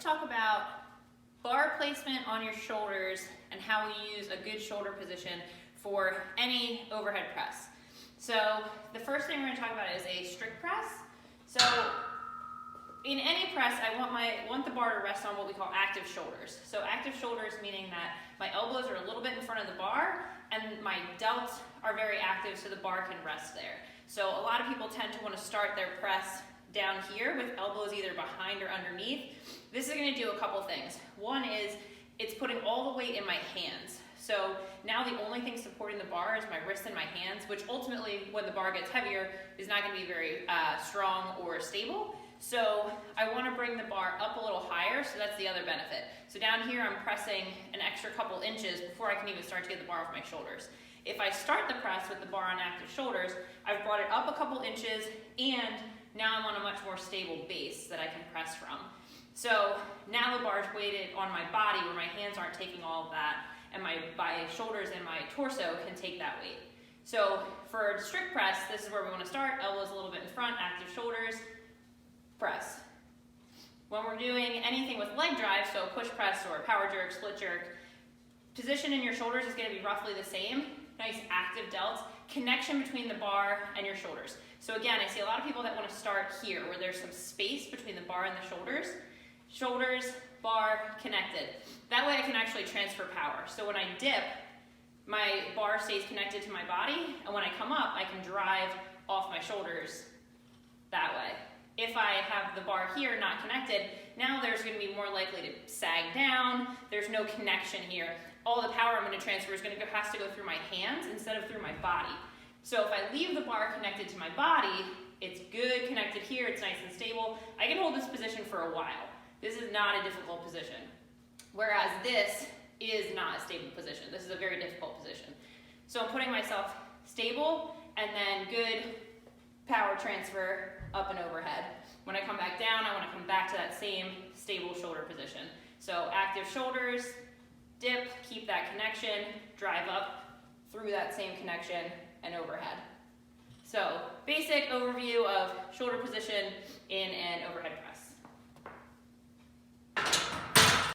talk about bar placement on your shoulders and how we use a good shoulder position for any overhead press. So the first thing we're going to talk about is a strict press. So in any press, I want the bar to rest on what we call active shoulders. So active shoulders meaning that my elbows are a little bit in front of the bar and my delts are very active so the bar can rest there. So a lot of people tend to want to start their press down here with elbows either behind or underneath. This is going to do a couple things. One is it's putting all the weight in my hands. So now the only thing supporting the bar is my wrist and my hands, which ultimately when the bar gets heavier is not going to be very strong or stable. So I want to bring the bar up a little higher, so that's the other benefit. So down here I'm pressing an extra couple inches before I can even start to get the bar off my shoulders. If I start the press with the bar on active shoulders, I've brought it up a couple inches and now I'm on a much more stable base that I can press from. So now the bar is weighted on my body where my hands aren't taking all of that and my shoulders and my torso can take that weight. So for strict press, this is where we want to start. Elbows a little bit in front, active shoulders, press. When we're doing anything with leg drive, so push press or power jerk, split jerk, position in your shoulders is going to be roughly the same. Nice active delts, connection between the bar and your shoulders. So again, I see a lot of people that want to start here where there's some space between the bar and the shoulders. Shoulders, bar, connected. That way I can actually transfer power. So when I dip, my bar stays connected to my body, and when I come up, I can drive off my shoulders that way. If I have the bar here not connected, now there's going to be more likely to sag down. There's no connection here. All the power I'm going to transfer has to go through my hands instead of through my body. So if I leave the bar connected to my body, it's good connected here, it's nice and stable. I can hold this position for a while. This is not a difficult position. Whereas this is not a stable position. This is a very difficult position. So I'm putting myself stable and then good power transfer up and overhead. When I come back down, I want to come back to that same stable shoulder position. So active shoulders, dip, keep that connection, drive up through that same connection and overhead. So basic overview of shoulder position in an overhead press.